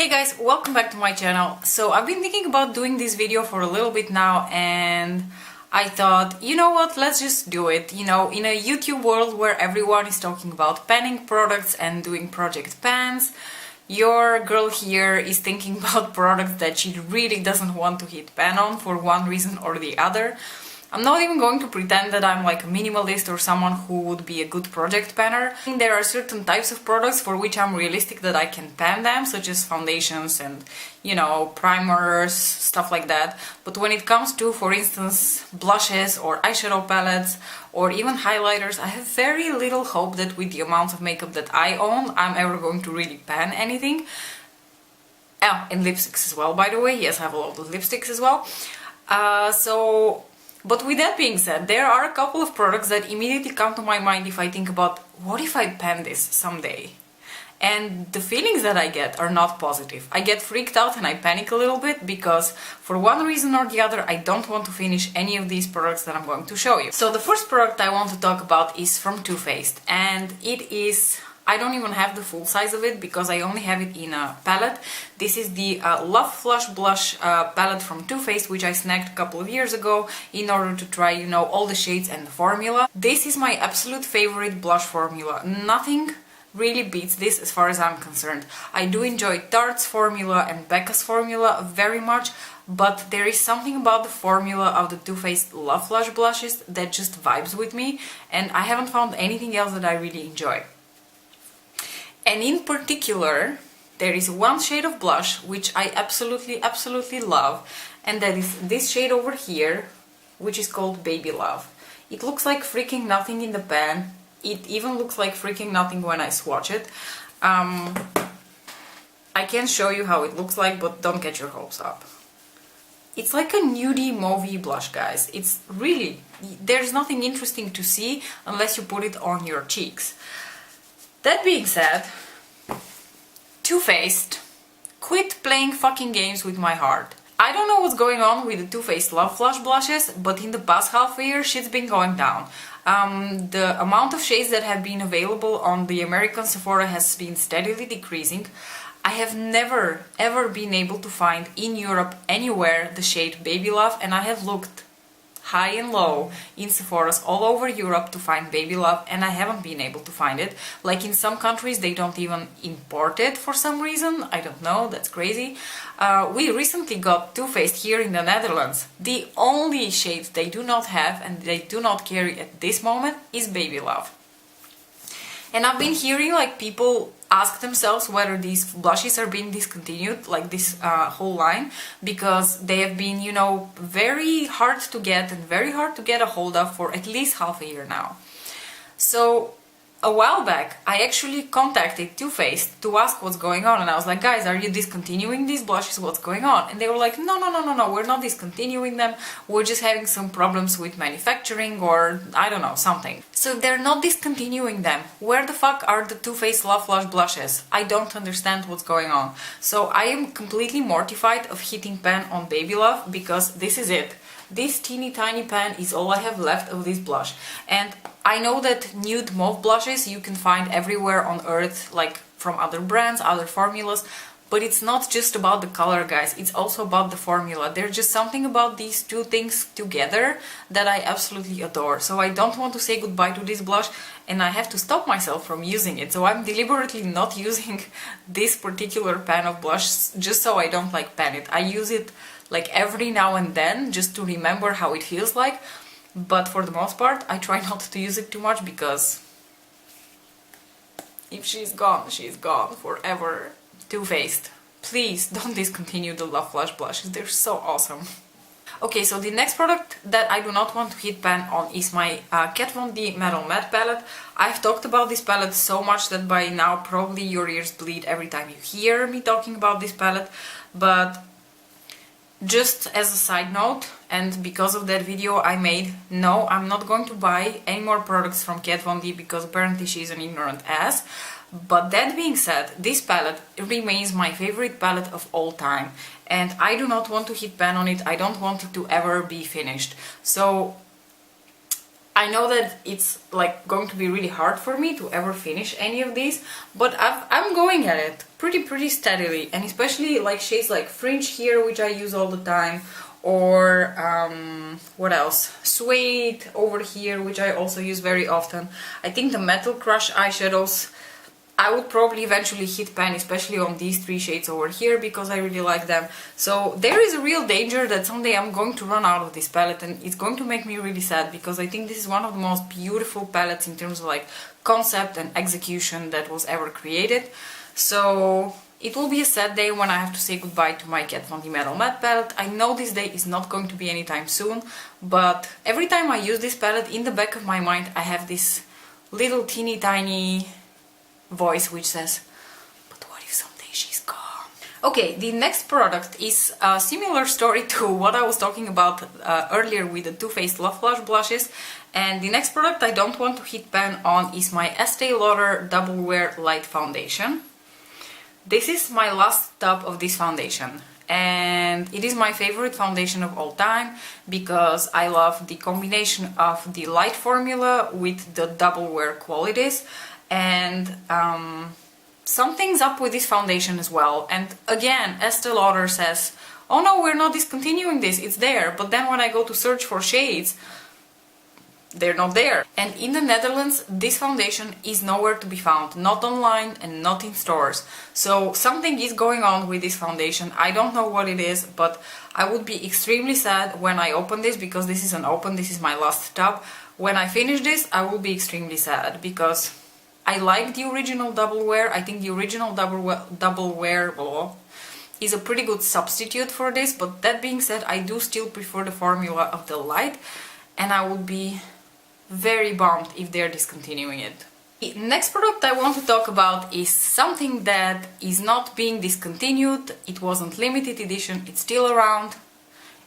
Hey guys, welcome back to my channel. So I've been thinking about doing this video for a little bit now, and I thought, you know what, let's just do it. You know, in a YouTube world where everyone is talking about panning products and doing project pans, your girl here is thinking about products that she really doesn't want to hit pan on for one reason or the other. I'm not even going to pretend that I'm like a minimalist or someone who would be a good project panner. There are certain types of products for which I'm realistic that I can pan them, such as foundations and, you know, primers, stuff like that. But when it comes to, for instance, blushes or eyeshadow palettes or even highlighters, I have very little hope that with the amount of makeup that I own, I'm ever going to really pan anything. Oh, and lipsticks as well, by the way. Yes, I have a lot of lipsticks as well. But with that being said, there are a couple of products that immediately come to my mind if I think about what if I pan this someday? And the feelings that I get are not positive. I get freaked out and I panic a little bit because for one reason or the other I don't want to finish any of these products that I'm going to show you. So the first product I want to talk about is from Too Faced, and it is... I don't even have the full size of it because I only have it in a palette. This is the Love Flush Blush palette from Too Faced, which I snagged a couple of years ago in order to try, you know, all the shades and the formula. This is my absolute favorite blush formula. Nothing really beats this as far as I'm concerned. I do enjoy Tarte's formula and Becca's formula very much, but there is something about the formula of the Too Faced Love Flush blushes that just vibes with me, and I haven't found anything else that I really enjoy. And in particular, there is one shade of blush which I absolutely love, and that is this shade over here, which is called Baby Love. It looks like freaking nothing in the pan. It even looks like freaking nothing when I swatch it. I can show you how it looks like, but don't get your hopes up. It's like a nudie mauvey blush, guys. It's really... there's nothing interesting to see unless you put it on your cheeks. That being said, Too Faced, quit playing fucking games with my heart. I don't know what's going on with the Too Faced Love Flush blushes, but in the past half a year shit's been going down. The amount of shades that have been available on the American Sephora has been steadily decreasing. I have never ever been able to find in Europe anywhere the shade Baby Love, and I have looked high and low in Sephora's all over Europe to find Baby Love, and I haven't been able to find it. Like in some countries they don't even import it for some reason. I don't know, that's crazy. We recently got Too Faced here in the Netherlands. The only shade they do not have and they do not carry at this moment is Baby Love. And I've been hearing like people ask themselves whether these blushes are being discontinued, like this whole line, because they have been, you know, very hard to get and very hard to get a hold of for at least half a year now. So a while back I actually contacted Too Faced to ask what's going on, and I was like, guys, are you discontinuing these blushes? What's going on? And they were like, no, we're not discontinuing them, we're just having some problems with manufacturing, or I don't know, something. So if they're not discontinuing them, where the fuck are the Too Faced Love Flush blushes? I don't understand what's going on. So I am completely mortified of hitting pan on Baby Love, because this is it. This teeny tiny pan is all I have left of this blush. And I know that nude mauve blushes you can find everywhere on earth, like from other brands, other formulas, but it's not just about the color, guys, it's also about the formula. There's just something about these two things together that I absolutely adore. So I don't want to say goodbye to this blush, and I have to stop myself from using it. So I'm deliberately not using this particular pan of blush just so I don't like pan it. I use it like every now and then just to remember how it feels like, but for the most part I try not to use it too much, because if she's gone forever. Too Faced, please don't discontinue the Love Flush blushes, they're so awesome. Okay, so the next product that I do not want to hit pan on is my KVD MetalMatte palette. I've talked about this palette so much that by now probably your ears bleed every time you hear me talking about this palette, but just as a side note, and because of that video I made, no, I'm not going to buy any more products from KVD because apparently she's an ignorant ass. But that being said, this palette remains my favorite palette of all time, and I do not want to hit pan on it. I don't want it to ever be finished. So I know that it's like going to be really hard for me to ever finish any of these, but I'm going at it pretty steadily, and especially like shades like Fringe here, which I use all the time, or what else? Suede over here, which I also use very often. I think the Metal Crush eyeshadows, I would probably eventually hit pan, especially on these three shades over here, because I really like them. So there is a real danger that someday I'm going to run out of this palette, and it's going to make me really sad, because I think this is one of the most beautiful palettes in terms of like concept and execution that was ever created. So it will be a sad day when I have to say goodbye to my Kat Von D MetalMatte palette. I know this day is not going to be anytime soon, but every time I use this palette, in the back of my mind I have this little teeny tiny voice which says, but what if someday she's gone? Okay, the next product is a similar story to what I was talking about earlier with the Too Faced Love Flush blushes, and the next product I don't want to hit pan on is my Estee Lauder Double Wear Light Foundation. This is my last tub of this foundation, and it is my favorite foundation of all time because I love the combination of the light formula with the double wear qualities. And something's up with this foundation as well. And again, Estee Lauder says, oh no, we're not discontinuing this, it's there. But then when I go to search for shades, they're not there. And in the Netherlands, this foundation is nowhere to be found, not online and not in stores. So something is going on with this foundation. I don't know what it is, but I would be extremely sad when I open this, because this is an open, this is my last tub. When I finish this, I will be extremely sad, because I like the original double wear. I think the original double wear is a pretty good substitute for this, but that being said, I do still prefer the formula of the light, and I would be very bummed if they're discontinuing it. The next product I want to talk about is something that is not being discontinued. It wasn't limited edition, it's still around,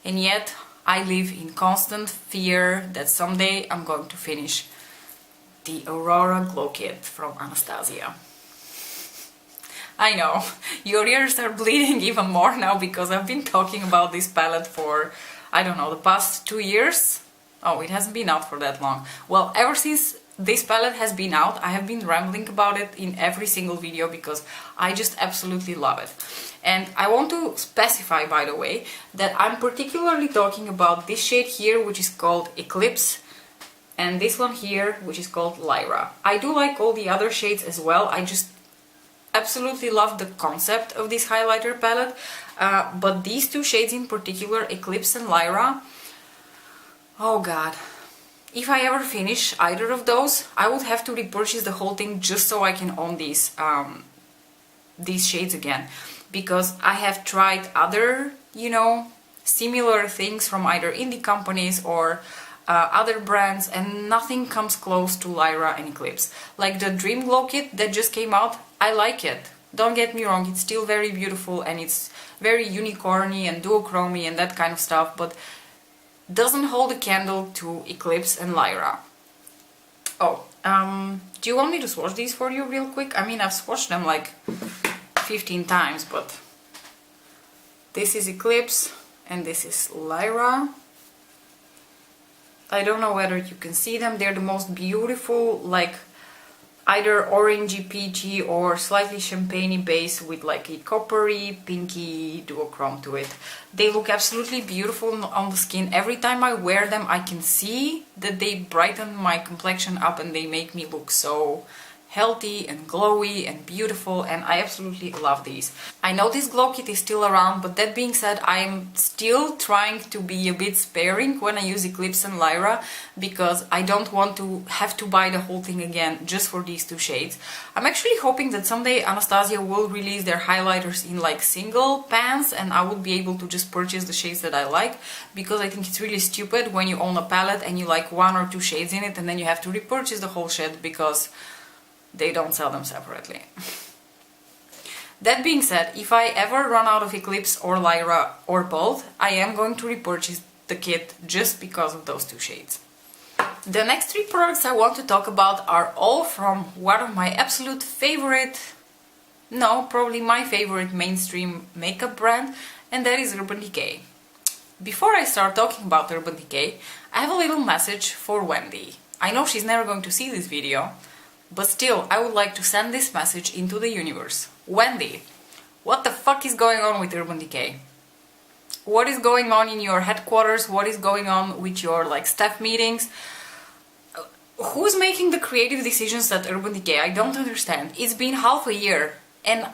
and yet I live in constant fear that someday I'm going to finish the Aurora Glow Kit from Anastasia. I know, your ears are bleeding even more now because I've been talking about this palette for, I don't know, the past 2 years. Oh, it hasn't been out for that long. Well, ever since this palette has been out, I have been rambling about it in every single video because I just absolutely love it. And I want to specify, by the way, that I'm particularly talking about this shade here, which is called Eclipse, and this one here, which is called Lyra. I do like all the other shades as well, I just absolutely love the concept of this highlighter palette, but these two shades in particular, Eclipse and Lyra, oh god. If I ever finish either of those, I would have to repurchase the whole thing just so I can own these shades again. Because I have tried other, you know, similar things from either indie companies or other brands, and nothing comes close to Lyra and Eclipse. Like the Dream Glow Kit that just came out, I like it. Don't get me wrong, it's still very beautiful and it's very unicorny and duochromy and that kind of stuff, but doesn't hold a candle to Eclipse and Lyra. Oh, do you want me to swatch these for you real quick? I mean, I've swatched them like 15 times, but this is Eclipse and this is Lyra. I don't know whether you can see them. They're the most beautiful, like either orangey peachy or slightly champagne-y base with like a coppery, pinky duochrome to it. They look absolutely beautiful on the skin. Every time I wear them, I can see that they brighten my complexion up and they make me look so healthy and glowy and beautiful, and I absolutely love these. I know this glow kit is still around, but that being said, I'm still trying to be a bit sparing when I use Eclipse and Lyra, because I don't want to have to buy the whole thing again just for these two shades. I'm actually hoping that someday Anastasia will release their highlighters in like single pans and I would be able to just purchase the shades that I like, because I think it's really stupid when you own a palette and you like 1 or 2 shades in it and then you have to repurchase the whole shade because they don't sell them separately. That being said, if I ever run out of Eclipse or Lyra or both, I am going to repurchase the kit just because of those 2 shades. The next 3 products I want to talk about are all from one of my absolute favorite, no, probably my favorite mainstream makeup brand, and that is Urban Decay. Before I start talking about Urban Decay, I have a little message for Wendy. I know she's never going to see this video, but still, I would like to send this message into the universe. Wendy, what the fuck is going on with Urban Decay? What is going on in your headquarters? What is going on with your staff meetings? Who's making the creative decisions at Urban Decay? I don't understand. It's been half a year and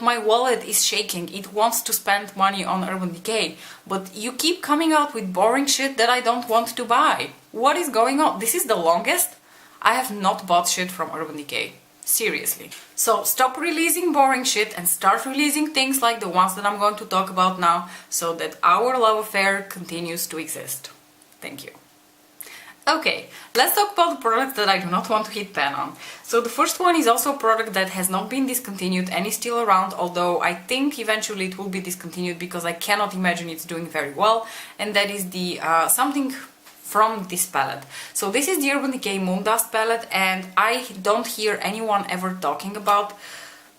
my wallet is shaking. It wants to spend money on Urban Decay, but you keep coming out with boring shit that I don't want to buy. What is going on? This is the longest I have not bought shit from Urban Decay. Seriously. So stop releasing boring shit and start releasing things like the ones that I'm going to talk about now, so that our love affair continues to exist. Thank you. Okay, let's talk about the product that I do not want to hit pan on. So the first one is also a product that has not been discontinued and is still around, although I think eventually it will be discontinued because I cannot imagine it's doing very well, and that is the something from this palette. So this is the Urban Decay Moondust palette, and I don't hear anyone ever talking about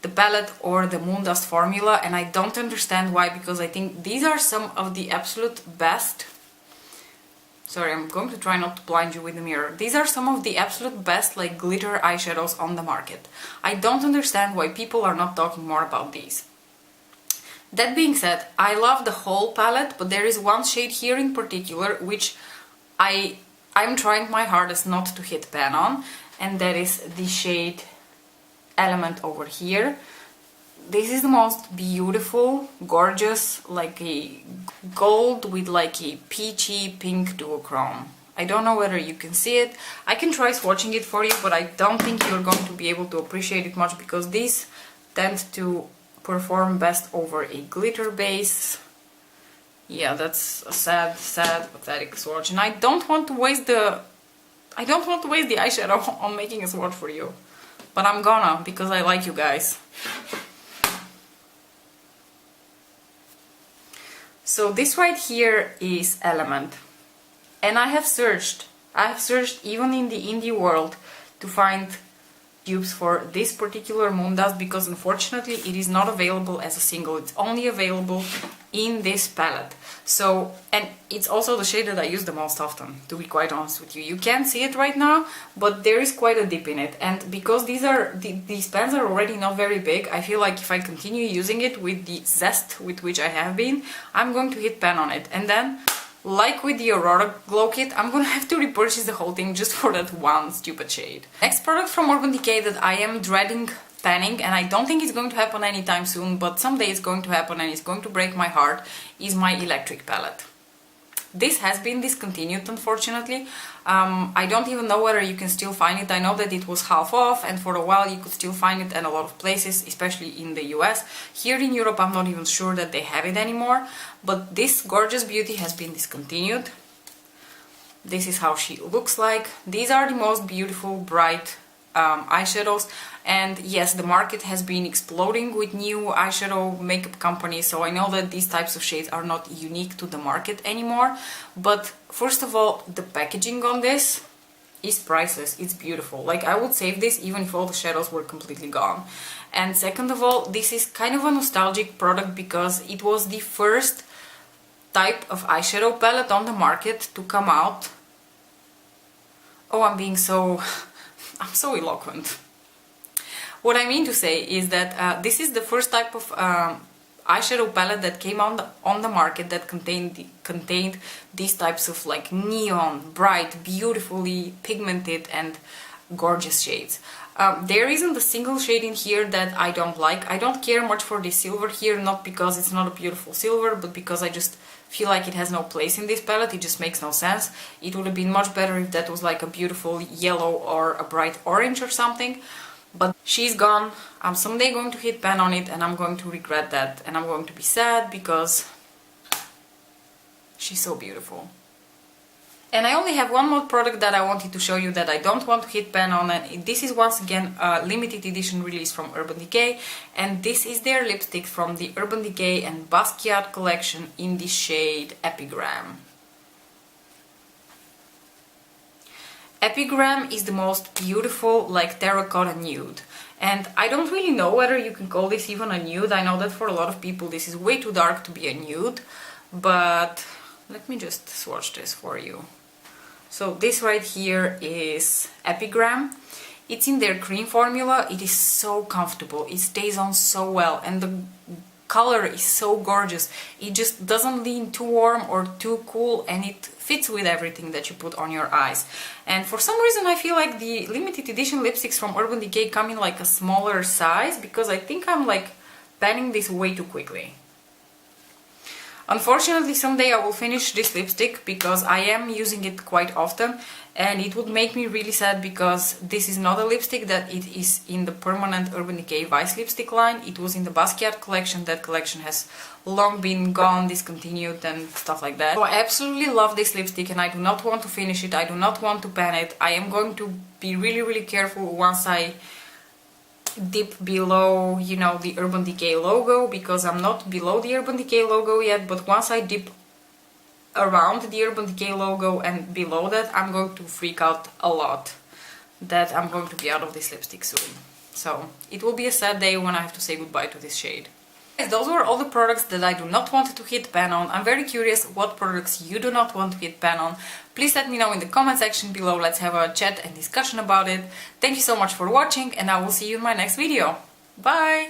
the palette or the Moondust formula, and I don't understand why, because I think these are some of the absolute best. Sorry, I'm going to try not to blind you with the mirror. These are some of the absolute best glitter eyeshadows on the market. I don't understand why people are not talking more about these. That being said, I love the whole palette, but there is one shade here in particular which I'm trying my hardest not to hit pan on, and that is the shade Element over here. This is the most beautiful, gorgeous, a gold with a peachy pink duochrome. I don't know whether you can see it. I can try swatching it for you, but I don't think you're going to be able to appreciate it much, because these tend to perform best over a glitter base. Yeah, that's a sad, pathetic swatch, and I don't want to waste the eyeshadow on making a swatch for you, but I'm gonna, because I like you guys. So this right here is Element, and I have searched even in the indie world to find dupes for this particular Moondust, because unfortunately it is not available as a single. It's only available in this palette. So, and it's also the shade that I use the most often, to be quite honest with you. You can't see it right now, but there is quite a dip in it, and because these pens are already not very big, I feel like if I continue using it with the zest with which I have been, I'm going to hit pan on it, and then like with the Aurora Glow Kit, I'm gonna have to repurchase the whole thing just for that one stupid shade. Next product from Urban Decay that I am dreading panning, and I don't think it's going to happen anytime soon, but someday it's going to happen and it's going to break my heart, is my Electric palette. This has been discontinued, unfortunately. I don't even know whether you can still find it. I know that it was half off, and for a while you could still find it in a lot of places, especially in the US. Here in Europe I'm not even sure that they have it anymore, but this gorgeous beauty has been discontinued. This is how she looks like. These are the most beautiful, bright eyeshadows, and yes, the market has been exploding with new eyeshadow makeup companies, so I know that these types of shades are not unique to the market anymore, but first of all, the packaging on this is priceless. It's beautiful. I would save this even if all the shadows were completely gone. And second of all, this is kind of a nostalgic product because it was the first type of eyeshadow palette on the market to come out. Oh, I'm so eloquent. What I mean to say is that this is the first type of eyeshadow palette that came on the market that contained these types of neon, bright, beautifully pigmented and gorgeous shades. There isn't a single shade in here that I don't like. I don't care much for the silver here, not because it's not a beautiful silver, but because I just feel like it has no place in this palette. It just makes no sense. It would have been much better if that was a beautiful yellow or a bright orange or something. But she's gone. I'm someday going to hit pan on it, and I'm going to regret that, and I'm going to be sad because she's so beautiful. And I only have one more product that I wanted to show you that I don't want to hit pan on, and this is once again a limited edition release from Urban Decay, and this is their lipstick from the Urban Decay and Basquiat collection in the shade Epigram. Epigram is the most beautiful terracotta nude, and I don't really know whether you can call this even a nude. I know that for a lot of people this is way too dark to be a nude, but let me just swatch this for you. So this right here is Epigram. It's in their cream formula. It is so comfortable. It stays on so well, and the color is so gorgeous. It just doesn't lean too warm or too cool, and it fits with everything that you put on your eyes. And for some reason I feel like the limited edition lipsticks from Urban Decay come in like a smaller size, because I think I'm like panning this way too quickly. Unfortunately, someday I will finish this lipstick because I am using it quite often, and it would make me really sad because this is not a lipstick that it is in the permanent Urban Decay Vice lipstick line. It was in the Basquiat collection. That collection has long been gone, discontinued and stuff like that. So I absolutely love this lipstick and I do not want to finish it. I do not want to pan it. I am going to be really careful once I dip below, you know, the Urban Decay logo, because I'm not below the Urban Decay logo yet, but once I dip around the Urban Decay logo and below that, I'm going to freak out a lot that I'm going to be out of this lipstick soon. So it will be a sad day when I have to say goodbye to this shade. Those were all the products that I do not want to hit pan on. I'm very curious what products you do not want to hit pan on. Please let me know in the comment section below. Let's have a chat and discussion about it. Thank you so much for watching, and I will see you in my next video. Bye!